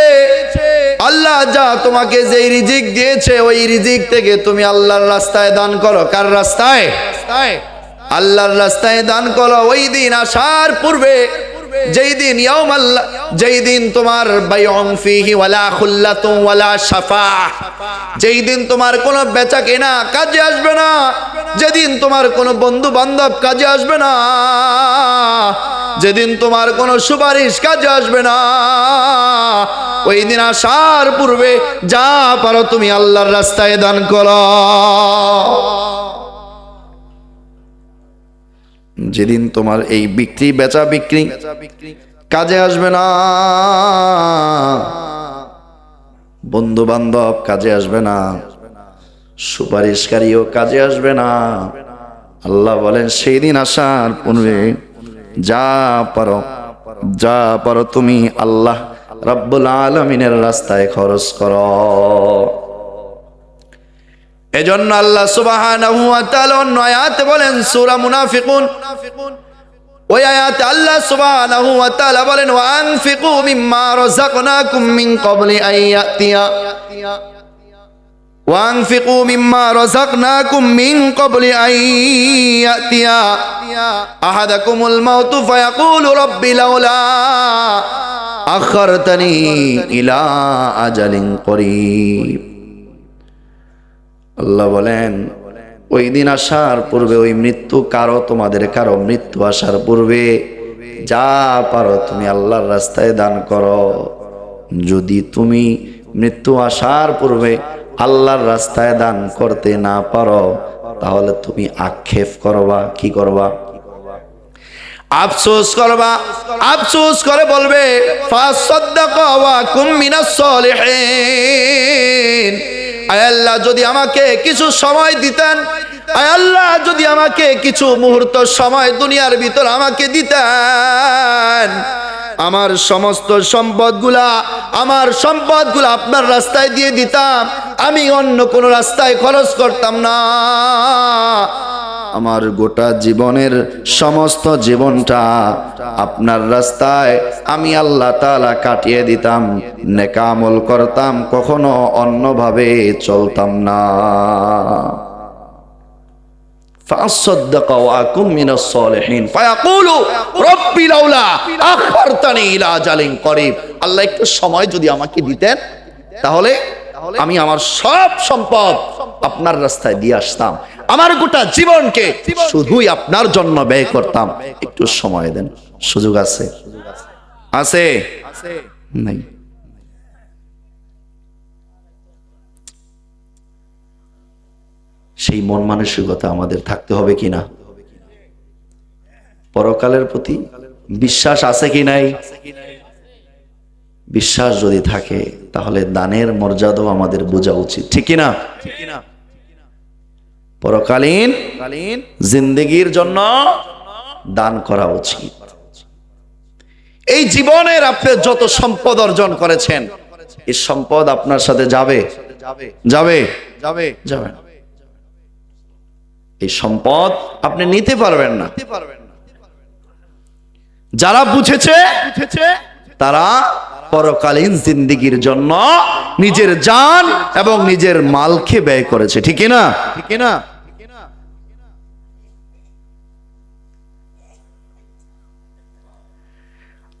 আল্লাহ যা তোমাকে যেই রিজিক দিয়েছে ওই রিজিক থেকে তুমি আল্লাহর রাস্তায় দান করো। কার রাস্তায়? আল্লাহর রাস্তায় দান করো। ওই দিন আসার পূর্বে, যেই দিন তোমার বাইউন ফীহি ওয়ালা খুল্লাতু ওয়ালা শাফাআহ, যেই দিন তোমার কোনো বেচা কেনা কাজে আসবে না, যেদিন তোমার কোনো বন্ধু বান্ধব কাজে আসবে না, যেদিন তোমার কোনো সুপারিশ কাজে আসবে না, ওই দিন আসার পূর্বে যা পারো তুমি আল্লাহর রাস্তায় দান করো। যেদিন তোমার এই বেচা বিক্রি কাজে আসবে না, বন্ধু বান্ধব কাজে আসবে না, সুপারিশকারীও কাজে আসবে না, আল্লাহ বলেন সেই দিন আসার পূর্বে যা পারো তুমি আল্লাহ রাব্বুল আলামিনের রাস্তায় খরচ করো। এজন্য আল্লাহ সুবহানাহু ওয়া তাআলা অন্য আয়াতে বলেন, সূরা মুনাফিকুন, ওই আয়াতে আল্লাহ সুবহানাহু ওয়া তাআলা বলেন ওয়া আনফিকু মিম্মা রাযাকনাকুম মিন ক্বাবলি আইয়াতিয়া ওয়া আনফিকু মিম্মা রাযাকনাকুম মিন ক্বাবলি আইয়াতিয়া আহাদাকুমুল মাউতু ফায়াকুলু রাব্বি লাউলা আখারতানি ইলা আজালিন করিব। আল্লাহ বলেন ওই দিন আসার পূর্বে, ওই মৃত্যু তোমাদের কারো মৃত্যু আসার পূর্বে যা পারো তুমি আল্লাহর রাস্তায় দান করো। যদি তুমি মৃত্যু আসার পূর্বে আল্লাহর রাস্তায় দান করতে না পারো, তাহলে তুমি আক্ষেপ করবা, কি করবা? আফসোস করবা, আফসোস করে বলবে ফাসাদ্দাকা ওয়া কুম মিনাস সলিহিন। আয় আল্লাহ যদি আমাকে কিছু সময় দিতেন, আয় আল্লাহ যদি আমাকে কিছু মুহূর্ত সময় দুনিয়ার ভিতর আমাকে দিতেন, আমার সমস্ত সম্পদগুলা আপনার রাস্তায় দিয়ে দিতাম, আমি অন্য কোনো রাস্তায় খরচ করতাম না। আমার গোটা জীবনের সমস্ত জীবনটা আপনার রাস্তায় আমি আল্লাহ তাআলা কাটিয়ে দিতাম, নেক আমল করতাম, কখনো অন্যভাবে চলতাম না। ফাসাদ্দাকা ওয়া কুম মিনাস সলিহিন ফায়াকুলু রাব্বি লাউলা আখারতানি ইলা আজালিন করিব। আল্লাহ একটু সময় যদি আমাকে দিতেন, তাহলে আমি আমার সব সম্পদ আপনার রাস্তায় দিয়ে আসতাম, আমার গোটা জীবনকে শুধুই আপনার জন্য ব্যয় করতাম। একটু সময় দেন। সুযোগ আছে? আছে? নাই। সেই মন মানসিকতা আমাদের থাকতে হবে কিনা? পরকালের প্রতি বিশ্বাস আছে কি নাই? বিশ্বাস যদি থাকে তাহলে দানের মর্যাদাও আমাদের বোঝা উচিত, ঠিক কি না? পরকালীন জিন্দেগির জন্য দান করা উচিত। এই জীবনের আপনি যত সম্পদ অর্জন করেছেন, এই সম্পদ আপনার সাথে যাবে যাবে যাবে যাবে না। এই সম্পদ আপনি নিতে পারবেন না। যারা বুঝেছে তারা পরকালীন জিন্দেগির জন্য নিজের জান এবং নিজের মালকে ব্যয় করেছে, ঠিক না? ঠিক না?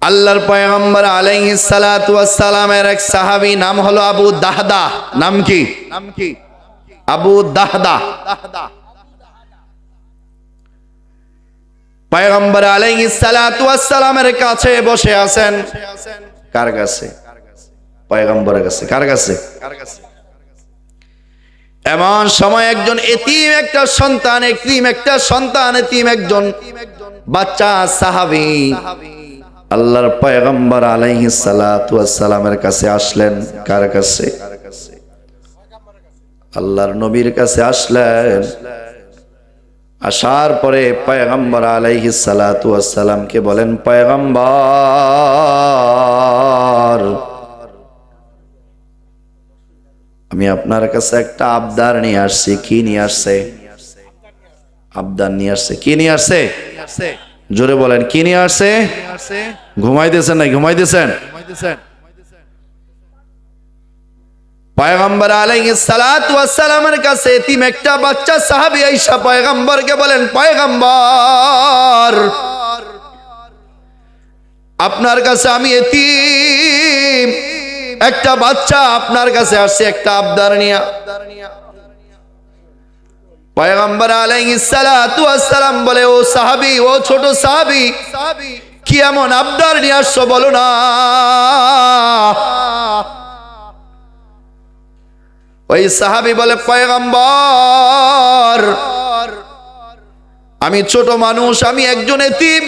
আল্লাহর পয়গম্বর আলাইহিস সালাতু ওয়াস সালামের এক সাহাবী নাম হলো আবু দাহদা। নাম কি? আবু দাহদা। পয়গম্বর আলাইহিস সালাতু ওয়াস সালামের কাছে বসে আছেন। কার কাছে? পয়গম্বরের কাছে। কার কাছে? এমন সময় একজন এতিম একটা সন্তান, এতিম একজন বাচ্চা সাহাবী আল্লাহর পয়গম্বর আলাইহিস সালাতু ওয়াস সালামের কাছে আসলেন। কার কাছে? আল্লাহর নবীর কাছে আসলেন। আসার পরে পয়গম্বর আলাইহিস সালাতু ওয়াস সালামকে বলেন, পয়গম্বর, আমি আপনার কাছে একটা আবদার নিয়ে আসছি। কি নিয়ে আসছে? আবদার নিয়ে আসছে। কি নিয়ে আসছে? জোরে বলেন, কি নিয়ে আসছে? ঘুমাইতেছেন না? ঘুমাইতেছেন? পয়গম্বর আলাইহিস সালাতু ওয়াস সালামের কাছে এতিম একটা বাচ্চা সাহাবী আয়েশা পয়গম্বরকে বলেন, পয়গম্বর, আপনার কাছে আমি এতিম একটা বাচ্চা আপনার কাছে আসছে একটা আবদার নিয়া। পয়গম্বর আলাইহিস সালাতু ওয়াস সালাম বলে, ও সাহাবী, ও ছোট সাহাবী, কি এমন আবদার নিয়ে আসছো বলো না। ওই সাহাবী বলে, পয়গম্বর, আমি ছোট মানুষ, আমি একজন এতিম,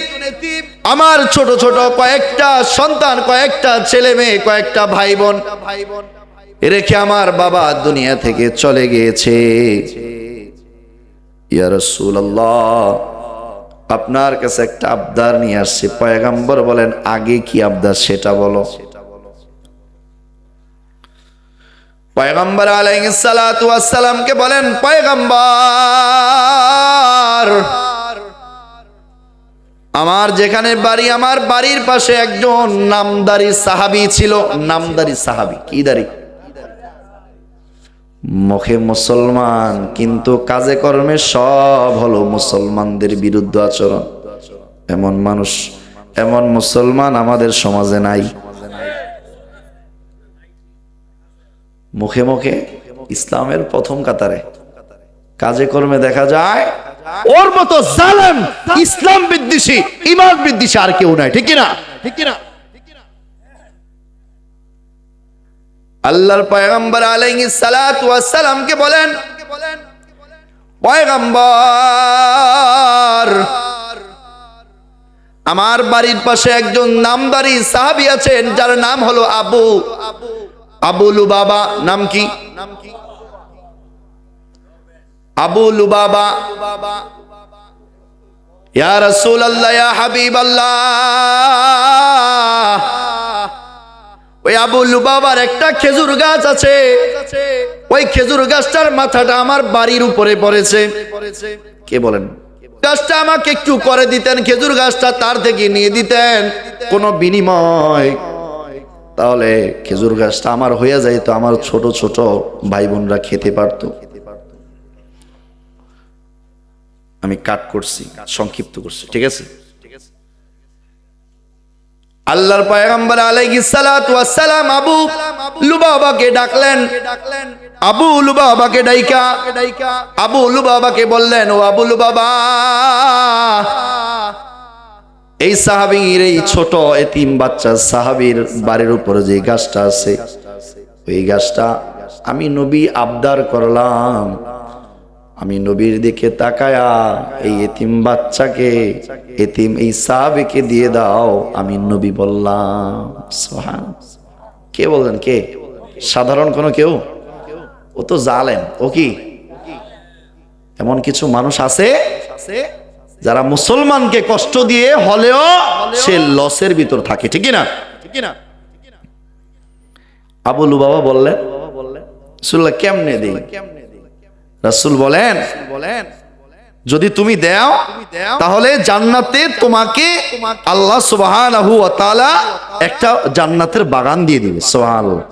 আমার ছোট ছোট কয়েকটা সন্তান, কয়েকটা ছেলে মেয়ে, কয়েকটা ভাই বোন রেখে আমার বাবা দুনিয়া থেকে চলে গিয়েছে। ইয়া রাসূলুল্লাহ, আপনার কাছে একটা আবদার নিয়ে আসছে। পয়গম্বর বলেন, আগে কি আবদার সেটা বলো। পয়গম্বর আলাইহিস সালাতু ওয়াস সালামকে বলেন, পয়গম্বর, আমার যেখানে বাড়ি, আমার বাড়ির পাশে একজন নামদারি সাহাবী ছিল। নামদারি সাহাবী, কি দাড়ি? মুখে মুসলমান কিন্তু কাজে কর্মে সব হলো মুসলমানদের বিরুদ্ধে আচরণ। এমন মানুষ, এমন মুসলমান আমাদের সমাজে নাই। মুখে মুখে ইসলামের প্রথম কাতারে, কাজে কর্মে দেখা যায় ওর মতো জালেম, ইসলাম বিদ্বেষী, ঈমান বিদ্বেষী আর কেউ নাই, ঠিক না? ঠিক না? আল্লাহর পয়গম্বর আলাইহিস সালাতু ওয়াস সালামকে বলেন, পয়গম্বর, আমার বাড়ির পাশে একজন নামদারি সাহাবী আছেন যার নাম হলো আবু লুবাবা। নাম কি? আবু লুবাবা। ইয়া রাসূলুল্লাহ, ইয়া হাবিবাল্লাহ, ওই আবু লুবাবার একটা খেজুর গাছ আছে, ওই খেজুর গাছটার মাথাটা আমার বাড়ির উপরে পড়েছে। কে বলেন? গাছটা আমাকে একটু করে দিতেন, খেজুর গাছটা তার থেকে নিয়ে দিতেন কোনো বিনিময়, তাহলে খেজুর গাছটা আমার হয়ে যায়, তো আমার ছোট ছোট ভাই বোনরা খেতে পারতো। আমি কাট করছি, সংক্ষিপ্ত করছি, ঠিক আছে? আল্লাহর পয়গম্বর আলাইহিস সালাতু ওয়াস সালাম আবু লুবাবাকে ডাকলেন। আবু লুবাবাকে ডাইকা আবু লুবাবাকে বললেন, ও আবু লুবাবা, এই সাহাবীর, এই ছোট এতিম বাচ্চা সাহাবীর বাড়ির উপরে যে গাছটা আছে, ওই গাছটা আমি নবী আবদার করলাম, আমি নবীর দিকে তাকায়া এই এতিম বাচ্চাকে, এতিম এই সাহাবীকে দিয়ে দাও, আমি নবী বললাম। সুবহানাল্লাহ। কে বললেন? কে? সাধারণ কোনো কেউ? ও তো জালেম। ও কি? এমন কিছু মানুষ আছে যারা মুসলমানকে কষ্ট দিয়ে হলেও সে লসের ভিতর থাকে, ঠিক না? আবু লুবাবা বললেন, রাসূলুল্লাহ কেমনে দেই? রাসূল বলেন, যদি তুমি দাও তাহলে জান্নাতে তোমাকে আল্লাহ সুবহানাহু ওয়া তাআলা একটা জান্নাতের বাগান দিয়ে দিবে। সুবহানাল্লাহ।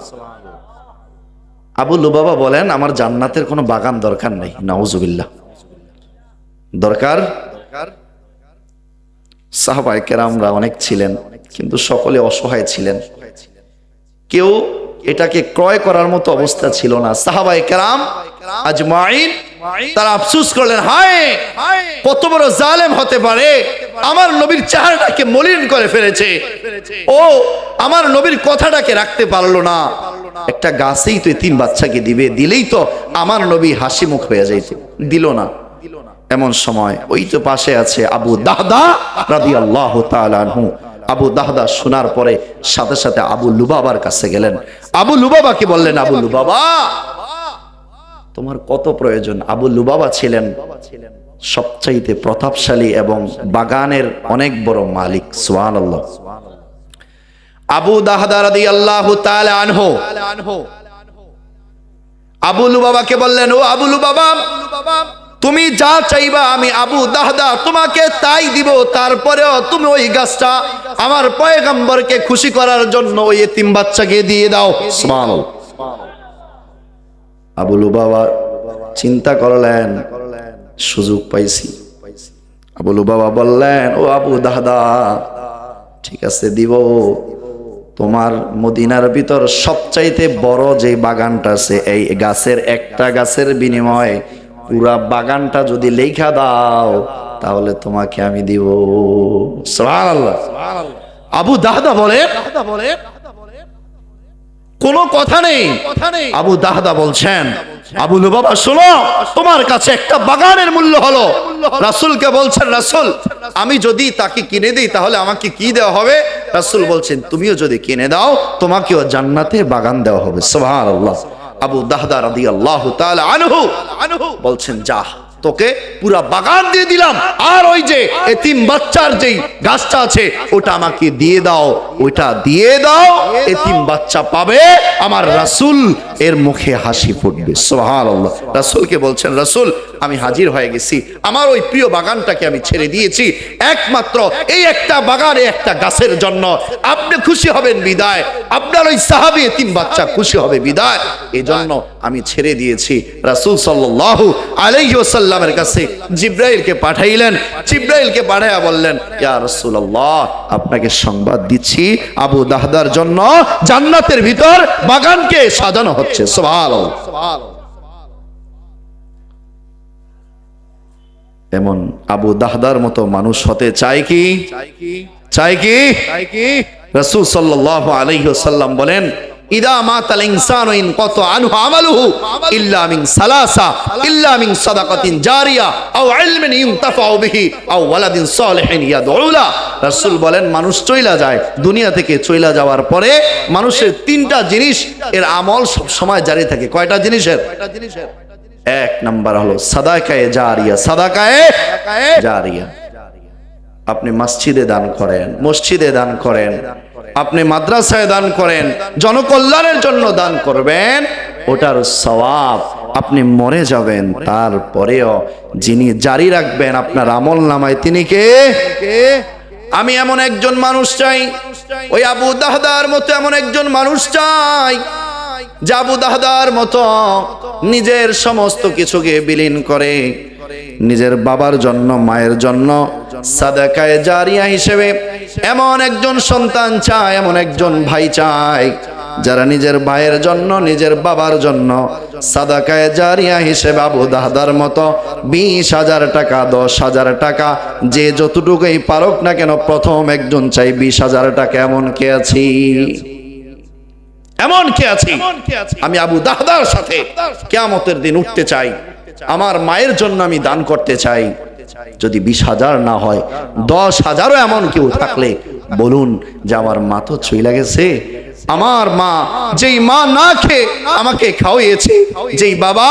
আবু লুবাবা বলেন, আমার জান্নাতের কোনো বাগান দরকার নাই। নাউজুবিল্লাহ। দরকার? সাহাবায়ে কেরামরা অনেক ছিলেন, কিন্তু সকলে অসহায় ছিলেন। কেউ এটাকে ক্রয় করার মতো অবস্থা ছিল না। সাহাবায়ে কেরাম আজমাইন তারা আফসোস করলেন, হায় কত বড় জালেম হতে পারে, আমার নবীর চেহারাটাকে মলিন করে ফেলেছে, ও আমার নবীর কথাটাকে রাখতে পারলো না। একটা গাছেই তো তিন বাচ্চাকে দিবে, দিলেই তো আমার নবী হাসি মুখ হয়ে যাইত, দিল না। এমন সময় ওই তো পাশে আছে আবু দাহদা রাদিয়াল্লাহু তাআলা আনহু। আবু দাহদা শোনার পরে সাথে সাথে আবু লুবাবার কাছে গেলেন। আবু লুবাবাকে বললেন, আবু লুবাবা তোমার কত প্রয়োজন? আবু লুবাবা ছিলেন সবচাইতে প্রতাপশালী এবং বাগানের অনেক বড় মালিক। সুবহানাল্লাহ। আবু দাহদা রাদিয়াল্লাহু তাআলা আনহু আবু লুবাবাকে বললেন, ও আবু লুবাবা, তুমি যা চাইবা আমি আবু দাহদা তোমাকে তাই দিব, তারপরেও তুমি ওই গাছটা আমার পয়গম্বরকে খুশি করার জন্য ওই এতিম বাচ্চাকে দিয়ে দাও। সুবহানাল্লাহ। আবু লুবাবা চিন্তা করলেন, সুযোগ পাইছি। আবু লুবাবা বললেন, ও আবু দাহদা, ঠিক আছে দিব। তোমার মদিনার ভিতর সবচাইতে বড় যে বাগানটা আছে, এই গাছের একটা গাছের বিনিময়ে পুরা বাগানটা যদি লেখা দাও তাহলে তোমাকে আমি দিব। সুবহানাল্লাহ। আবু দাহদা বলে কোনো কথা নেই। আবু দাহদা বলছেন, আবু লুবাবা শোনো, তোমার কাছে একটা বাগানের মূল্য হলো। রাসূলকে বলছেন, রাসূল আমি যদি তাকে কিনে দিই তাহলে আমাকে কি দেওয়া হবে? রাসূল বলছেন, তুমিও যদি কিনে দাও তোমাকেও জান্নাতে বাগান দেওয়া হবে। সুবহানাল্লাহ। আবু দাহদা রাদিয়াল্লাহু তাআলা আনহু বলছেন, যা, তোকে পুরা বাগান দিয়ে দিলাম, আর ওই যে এতিম বাচ্চার যেই গাছটা আছে ওটা আমাকে দিয়ে দাও, ওইটা দিয়ে দাও, এতিম বাচ্চা পাবে, আমার রাসূল এর মুখে হাসি ফুটবে। সুবহানাল্লাহ। রাসূলকে বলছেন, রাসূল আমি হাজির হয়ে গেছি, আমার ওই প্রিয় বাগানটাকে আমি ছেড়ে দিয়েছি একমাত্র এই একটা বাগানে একটা গাছের জন্য। আপনি খুশি হবেন বিদায়, আপনার ওই সাহাবী এতিম বাচ্চা খুশি হবে বিদায়, এজন্য আমি ছেড়ে দিয়েছি। রাসূল সাল্লাল্লাহু আলাইহি ওয়াসাল্লামের কাছে জিবরাইলকে পাঠাইলেন। জিবরাইলকে পাঠাইয়া বললেন, ইয়া রাসূলুল্লাহ, আপনাকে সংবাদ দিচ্ছি আবু দাহদার জন্য জান্নাতের ভিতর বাগানকে সাজানো হচ্ছে। সুবহানাল্লাহ। এমন আবু দাহদার মতো মানুষ হতে চায় কি? রাসূল সাল্লাল্লাহু আলাইহি ওয়াসাল্লাম বলেন, ইদা মাতাল ইনসানু ইনকাতা আনহু আমালুহু ইল্লা মিন সালাসা ইল্লা মিন সাদাকাতিন জারিয়া আও ইলমিন ইনতাফাউ বিহি আও ওয়ালাদিন সালিহিন ইয়াদউ লা। রাসূল বলেন, মানুষ চইলা যায়, দুনিয়া থেকে চইলা যাওয়ার পরে মানুষের তিনটা জিনিস এর আমল সব সময় জারি থাকে। কয়টা জিনিসের? এক নাম্বার হলো সাদাকায়ে জারিয়া। সাদাকায়ে জারিয়া, আপনি মসজিদে দান করেন, মসজিদে দান করেন, আপনি মাদ্রাসায় দান করেন, জনকল্যাণের জন্য দান করবেন, ওটার সওয়াব আপনি মরে যাবেন তারপরেও যিনি জারি রাখবেন আপনার আমল নামায়, তিনি কে? আমি এমন একজন মানুষ চাই, ওই আবু দাহদার মতো এমন একজন মানুষ চাই যে আবু দাহদার মতো নিজের সমস্ত কিছুকে বিলীন করে নিজের বাবার জন্য, মায়ের জন্য সাদাকায়ে জারিয়া হিসেবে এমন একজন সন্তান চায়, এমন একজন ভাই চায় যারা নিজের ভাইয়ের জন্য, নিজের বাবার জন্য সাদাকায়ে জারিয়া হিসেবে আবু দাহদার মতো 20,000 টাকা, 10,000 টাকা, যে যতটুকুই পারুক না কেন, প্রথম একজন চাই 20,000 টাকা। এমন কে আছি? এমন কে আছি? আমি আবু দাহদার সাথে কিয়ামতের দিন উঠতে চাই, আমার মায়ের জন্য আমি দান করতে চাই। যদি 20,000 না হয়, 10,000ও এমন কেউ থাকলে বলুন যে আমার মা তো চইলা গেছে, আমার মা, যেই মা না খেয়ে আমাকে খাওয়িয়েছে, যেই বাবা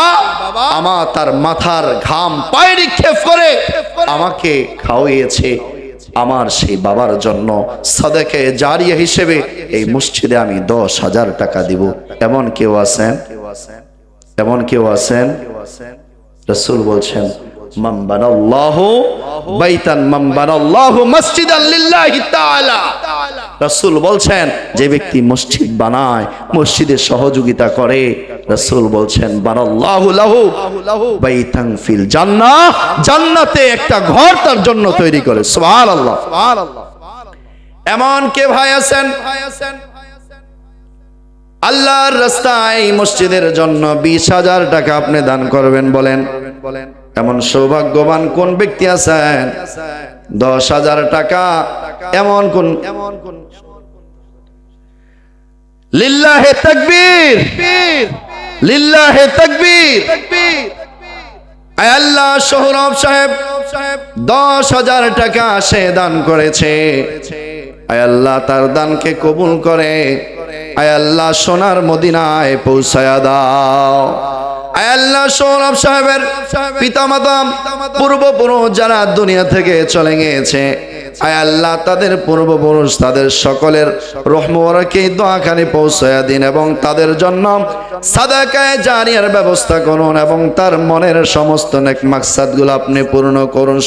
আমার তার মাথার ঘাম পায়ে নিক্ষেপ করে আমাকে খাওয়িয়েছে, আমার সেই বাবার জন্য সাদাকায়ে জারিয়া হিসেবে এই মসজিদে আমি 10,000 টাকা দিব। এমন কেউ আছেন? এমন কেউ আছেন? রাসূল বলছেন, মান বানাল্লাহু বাইতান মান বানাল্লাহু মাসজিদান লিল্লাহি তাআলা। রাসূল বলছেন, যে ব্যক্তি মসজিদ বানায়, মসজিদে সহযোগিতা করে, রাসূল বলছেন বানাল্লাহু লাহু বাইতান ফিল জান্নাহ, জান্নাতে একটা ঘর তার জন্য তৈরি করে। সুবহানাল্লাহ। এমন কে ভাই আছেন? আল্লাহর রাস্তায় মসজিদের জন্য 20,000 টাকা আপনি দান করবেন? বলেন এমন সৌভাগ্যবান কোন ব্যক্তি আছেন? 10,000 টাকা এমন কোন? লিল্লাহে তাকবীর, লিল্লাহে তাকবীর। আয় আল্লাহ, সোহরাব সাহেব 10,000 টাকা সে দান করেছে। আয় আল্লাহ, তার দানকে কবুল করে আয় আল্লাহ সোনার মদিনায় পৌঁছায়া দাও। আয় আল্লাহ, সোহরাব সাহেবের পিতামাতা পূর্বপুরুষ যারা দুনিয়া থেকে চলে গিয়েছে, আয় আল্লাহ তাদের পূর্বপুরুষ তাদের সকলের রূহ মুবারকে দোয়াখানি পৌঁছায়া দিন এবং তাদের জন্য সাদাকায়ে জারিয়ার ব্যবস্থা করুন এবং তার মনের সমস্ত নেক মাকসাদগুলো আপনি পূর্ণ করুন।